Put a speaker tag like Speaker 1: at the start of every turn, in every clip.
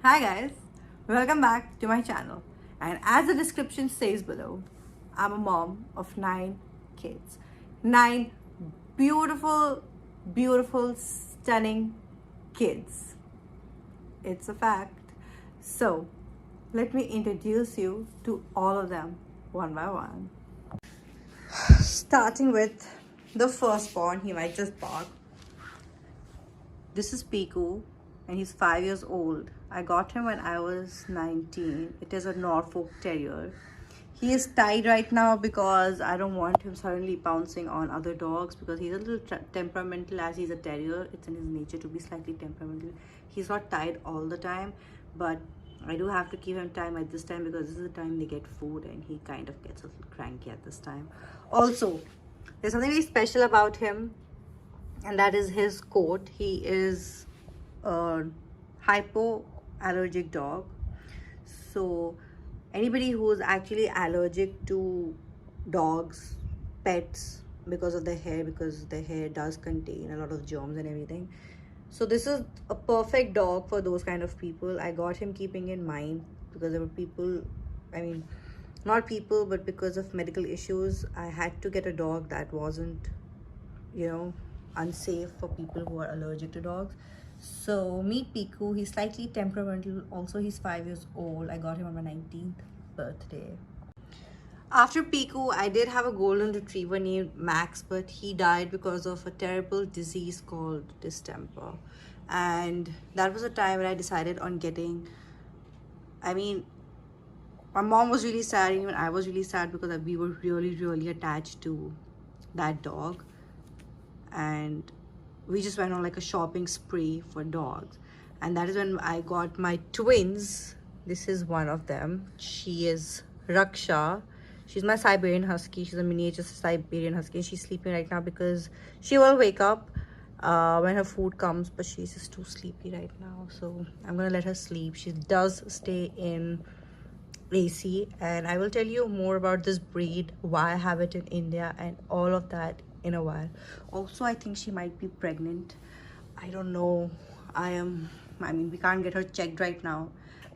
Speaker 1: Hi guys, welcome back to my channel. And as the description says below, I'm a mom of 9 kids. 9 beautiful, beautiful, stunning kids. It's a fact. So, let me introduce you to all of them one by one. Starting with the firstborn, he might just bark. This is Piku, and he's 5 years old. I got him when I was 19. It is a Norfolk Terrier. He is tied right now because I don't want him suddenly pouncing on other dogs because he's a little temperamental as he's a terrier. It's in his nature to be slightly temperamental. He's not tied all the time, but I do have to keep him tied at this time because this is the time they get food and he kind of gets a little cranky at this time. Also, there's something very special about him, and that is his coat. He is a hypoallergic dog, so anybody who is actually allergic to dogs, pets, because of their hair, because their hair does contain a lot of germs and everything, so this is a perfect dog for those kind of people. I got him keeping in mind because there were people, I mean not people, but because of medical issues I had to get a dog that wasn't, you know, unsafe for people who are allergic to dogs. So meet Piku. He's slightly temperamental. Also, he's 5 years old. I got him on my 19th birthday. After Piku, I did have a golden retriever named Max, but he died because of a terrible disease called distemper. And that was a time when I decided on getting, my mom was really sad, even I was really sad because we were really attached to that dog. And we just went on like a shopping spree for dogs, and that is when I got my twins. This is one of them. She is Raksha. She's my Siberian Husky. She's a miniature Siberian Husky. She's sleeping right now because she will wake up when her food comes, but she's just too sleepy right now, so I'm gonna let her sleep. She does stay in AC, and I will tell you more about this breed, why I have it in India, and all of that in a while. Also, I think she might be pregnant. I don't know. We can't get her checked right now.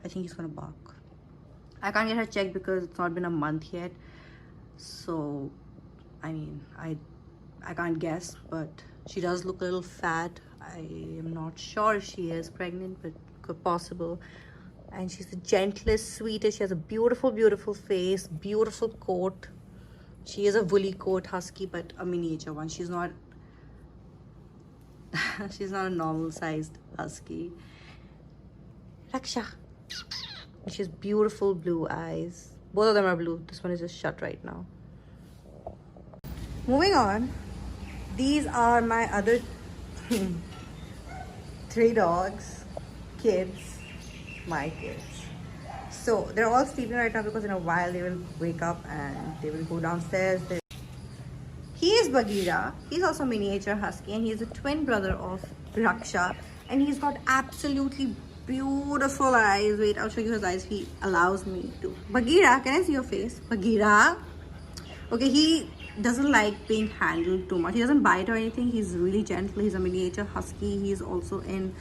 Speaker 1: I think he's gonna bark. I can't get her checked because it's not been a month yet. So, I can't guess, but she does look a little fat. I am not sure if she is pregnant, but could possible. And she's the gentlest, sweetest. She has a beautiful face, beautiful coat. She is a woolly coat husky, but a miniature one. She's not she's not a normal sized husky. Raksha. She has beautiful blue eyes. Both of them are blue. This one is just shut right now. Moving on. These are my other 3 dogs, kids, my kids. So they're all sleeping right now because in a while they will wake up and they will go downstairs. He is Bhagira. He's also a miniature husky, and he's a twin brother of Raksha, and he's got absolutely beautiful eyes. Wait, I'll show you his eyes. He allows me to. Bhagira, can I see your face? Bhagira. Okay, he doesn't like being handled too much. He doesn't bite or anything. He's really gentle. He's a miniature husky. He's also in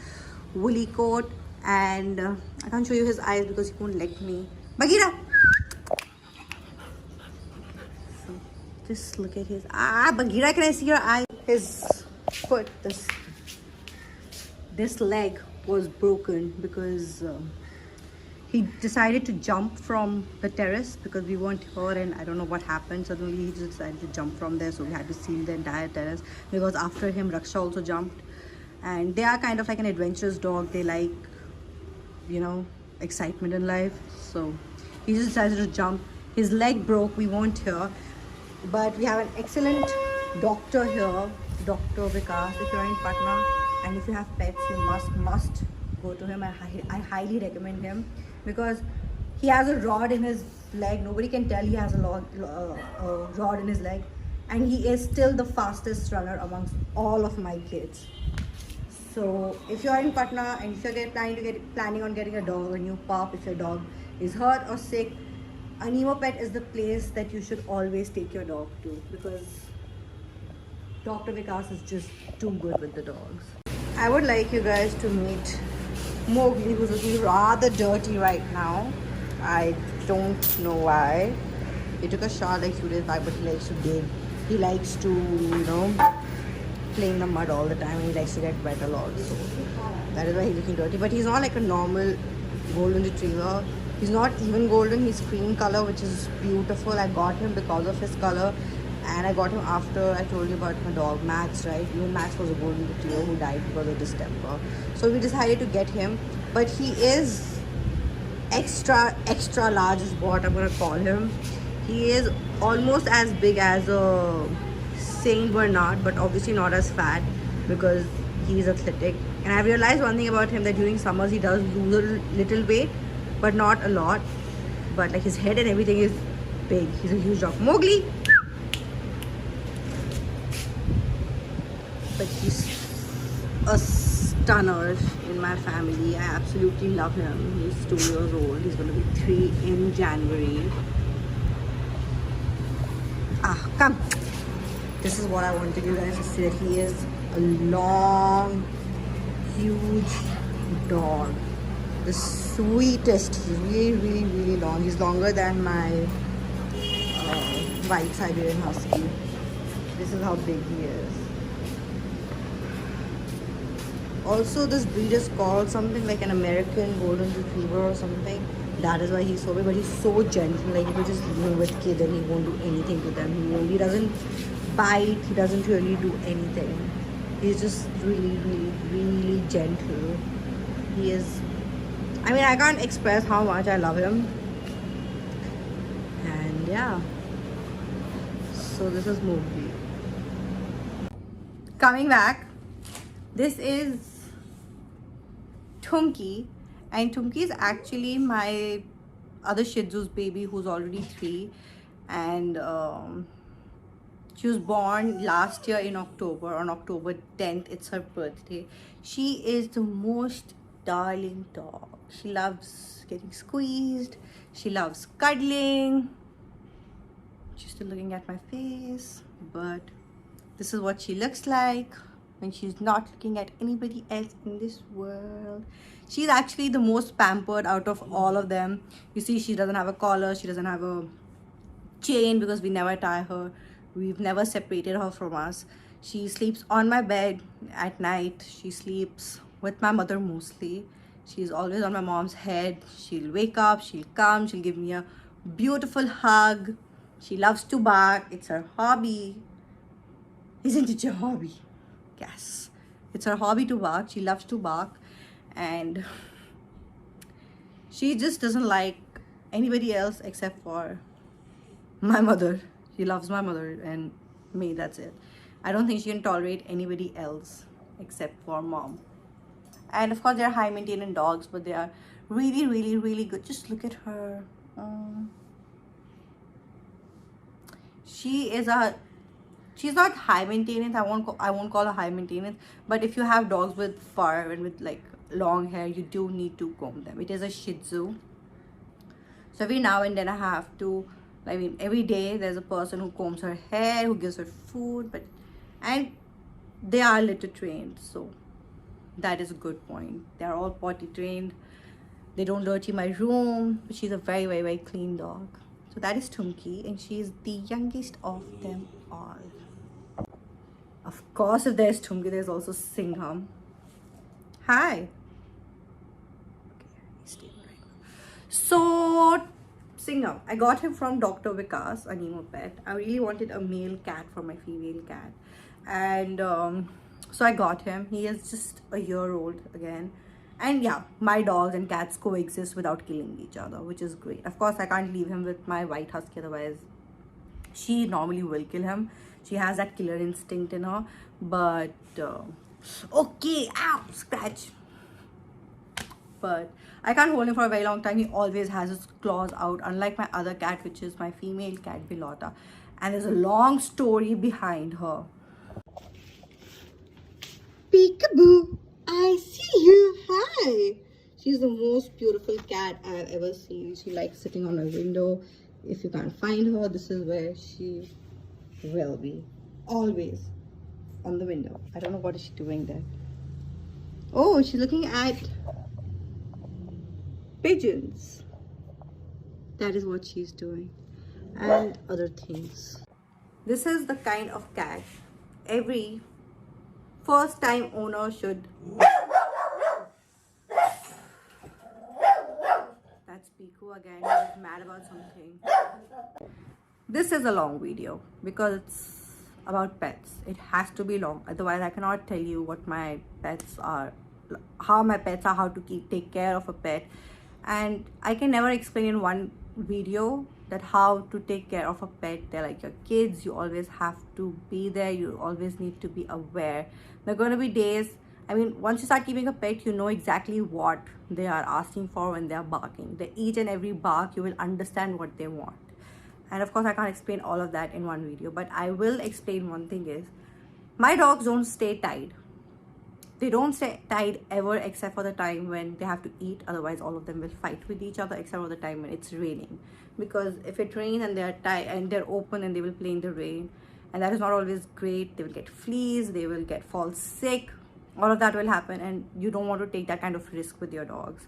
Speaker 1: woolly coat. And I can't show you his eyes because he won't let me. Bhagira! So, just look at his... Bhagira, can I see your eye? His foot, this leg was broken because he decided to jump from the terrace because we weren't here, and I don't know what happened. Suddenly he just decided to jump from there, so we had to seal the entire terrace because after him Raksha also jumped. And they are kind of like an adventurous dog. They like, you know, excitement in life, so he just decided to jump. His leg broke. We weren't here, but we have an excellent doctor here, Dr. Vikas. If you're in Patna and if you have pets, you must go to him. I highly recommend him because he has a rod in his leg. Nobody can tell he has a rod in his leg, and he is still the fastest runner amongst all of my kids. So if you are in Patna and if you're planning on getting a dog, a new pup, if your dog is hurt or sick, a Nemo Pet is the place that you should always take your dog to because Dr. Vikas is just too good with the dogs. I would like you guys to meet Mowgli, who's looking rather dirty right now. I don't know why. He took a shot like 2 days back, but he likes to dig. He likes to, play in the mud all the time, and he likes to get wet a lot. So that is why he's looking dirty. But he's not like a normal golden retriever. He's not even golden. He's cream color, which is beautiful. I got him because of his color, and I got him after I told you about my dog Max, right? Even Max was a golden retriever who died because of distemper. So we decided to get him, but he is extra large is what I'm gonna call him. He is almost as big as a Saint Bernard, but obviously not as fat because he's athletic. And I realized one thing about him, that during summers he does lose a little weight, but not a lot. But like his head and everything is big. He's a huge dog. Mowgli! But he's a stunner in my family. I absolutely love him. He's 2 years old. He's going to be 3 in January. Ah, come. This is what I wanted you guys to see, that he is a long, huge dog. The sweetest. He's really long. He's longer than my white Siberian Husky. This is how big he is. Also, this breed is called something like an American Golden Retriever or something. That is why he's so big, but he's so gentle. Like, you could just leave him with kids and he won't do anything to them. He doesn't bite. He doesn't really do anything. He's just really gentle. He is... I mean, I can't express how much I love him. And yeah. So this is Mowgli. Coming back. This is Tonki, and Tonki is actually my other Shih Tzu's baby, who's already 3, and she was born last year in October. On October 10th, it's her birthday. She is the most darling dog. She loves getting squeezed. She loves cuddling. She's still looking at my face, but this is what she looks like when she's not looking at anybody else in this world. She's actually the most pampered out of all of them. You see, she doesn't have a collar, she doesn't have a chain because we never tie her. We've never separated her from us. She sleeps on my bed at night. She sleeps with my mother mostly. She's always on my mom's head. She'll wake up, she'll come, she'll give me a beautiful hug. She loves to bark. It's her hobby. Isn't it your hobby? Yes, it's her hobby to bark. She loves to bark, and she just doesn't like anybody else except for my mother. She loves my mother and me, that's it. I don't think she can tolerate anybody else except for mom. And of course, they're high maintenance dogs, but they are really good. Just look at her. She's not high maintenance. I won't call her high maintenance, but if you have dogs with fur and with like long hair, you do need to comb them. It is a Shih Tzu, so every now and then I have to, I mean, every day there's a person who combs her hair, who gives her food, and they are litter trained, so that is a good point. They're all potty trained. They don't dirty my room, but she's a very clean dog. So that is Tonki, and she's the youngest of them all. Of course, if there's Tonki, there's also Singham. Hi. Okay, so Singham, I got him from Dr. Vikas, a Nemo pet. I really wanted a male cat for my female cat, and so I got him. He is just a year old again. And yeah, my dogs and cats coexist without killing each other, which is great. Of course, I can't leave him with my white husky, otherwise she normally will kill him. She has that killer instinct in her. But okay, ow, scratch. But I can't hold him for a very long time. He always has his claws out, unlike my other cat, which is my female cat Bilota. And there's a long story behind her. Peekaboo, I see you. Hi. She's the most beautiful cat I've ever seen. She likes sitting on a window. If you can't find her, this is where she will be. Always on the window. I don't know what is she doing there. Oh, she's looking at pigeons. That is what she's doing, and other things. This is the kind of cat every first time owner should. That's Piku again. He's mad about something. This is a long video because it's about pets. It has to be long, otherwise I cannot tell you what my pets are, how my pets are, how to take care of a pet, and I can never explain in one video that how to take care of a pet. They're like your kids. You always have to be there. You always need to be aware. There are going to be days, I mean, once you start keeping a pet, you know exactly what they are asking for when they are barking. Each and every bark, you will understand what they want. And of course, I can't explain all of that in one video, but I will explain one thing is, my dogs don't stay tied. They don't stay tied ever except for the time when they have to eat. Otherwise, all of them will fight with each other except for the time when it's raining. Because if it rains and they're tied and they're open and they will play in the rain, and that is not always great. They will get fleas, they will fall sick. All of that will happen, and you don't want to take that kind of risk with your dogs.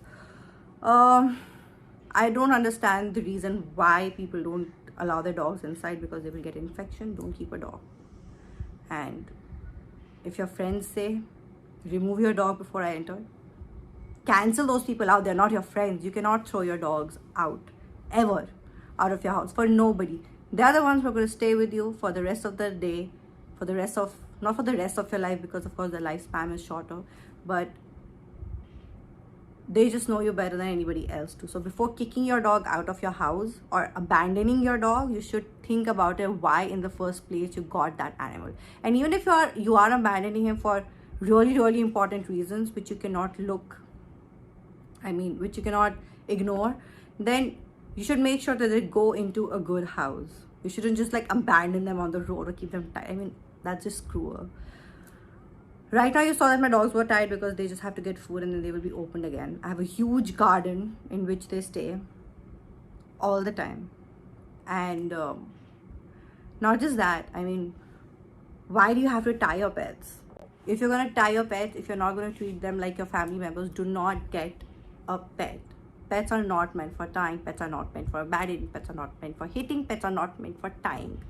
Speaker 1: I don't understand the reason why people don't allow their dogs inside, because they will get infection. Don't keep a dog. And if your friends say, remove your dog before I enter, cancel those people out. They're not your friends. You cannot throw your dogs out, ever, out of your house, for nobody. They're the ones who are going to stay with you for the rest of the day, for the rest of, not for the rest of your life, because of course the lifespan is shorter, but they just know you better than anybody else too. So before kicking your dog out of your house or abandoning your dog, you should think about it, why in the first place you got that animal. And even if you are abandoning him for really important reasons, which you cannot which you cannot ignore, then you should make sure that they go into a good house. You shouldn't just like abandon them on the road or keep them tied. I mean, that's just cruel. Right now you saw that my dogs were tied because they just have to get food and then they will be opened again. I have a huge garden in which they stay all the time. And not just that, I mean, why do you have to tie your pets? If you're going to tie your pets, if you're not going to treat them like your family members, do not get a pet. Pets are not meant for tying. Pets are not meant for abandoning. Pets are not meant for hitting. Pets are not meant for tying.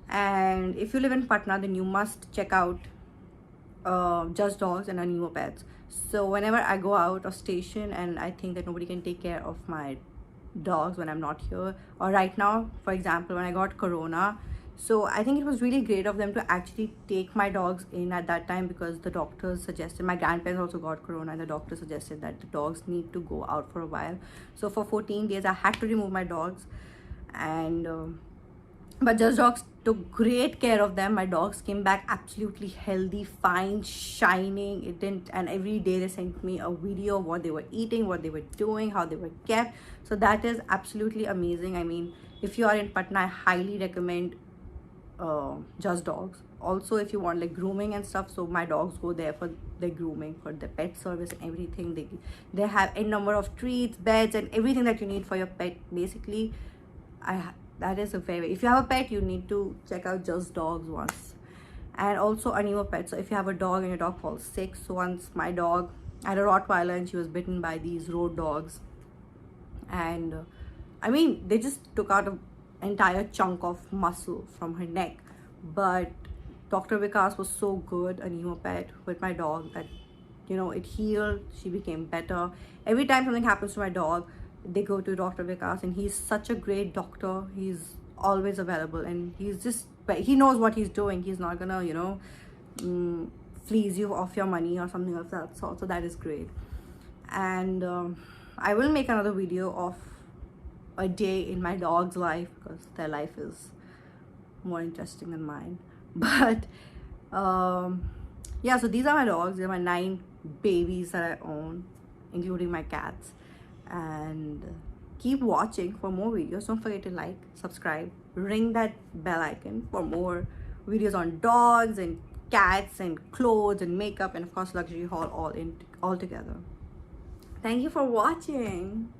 Speaker 1: And if you live in Patna, then you must check out Just Dogs and Animo Pets. So whenever I go out or station and I think that nobody can take care of my dogs when I'm not here, or right now, for example, when I got corona, so I think it was really great of them to actually take my dogs in at that time, because the doctors suggested, my grandparents also got corona, and the doctor suggested that the dogs need to go out for a while. So for 14 days I had to remove my dogs, and but Just Dogs took great care of them. My dogs came back absolutely healthy, fine, shining. It didn't, and every day they sent me a video of what they were eating, what they were doing, how they were kept. So that is absolutely amazing. I mean, if you are in Patna, I highly recommend Just Dogs. Also, if you want like grooming and stuff, so my dogs go there for their grooming, for the pet service and everything. They have a number of treats, beds, and everything that you need for your pet. Basically, that is a very, if you have a pet, you need to check out Just Dogs once. And also Animo Pets. So if you have a dog and your dog falls sick, so once my dog, I had a Rottweiler and she was bitten by these road dogs, and I mean, they just took out an entire chunk of muscle from her neck. But Dr. Vikas was so good, Animo Pet, with my dog, that, you know, it healed. She became better. Every time something happens to my dog, they go to Dr. Vikas, and he's such a great doctor. He's always available, and he knows what he's doing. He's not gonna, you know, fleece you off your money or something of that sort. So that is great. And I will make another video of a day in my dog's life, because their life is more interesting than mine. But yeah, so these are my dogs. They're my 9 babies that I own, including my cats. And keep watching for more videos. Don't forget to like, subscribe, ring that bell icon for more videos on dogs and cats and clothes and makeup, and of course luxury haul all together. Thank you for watching.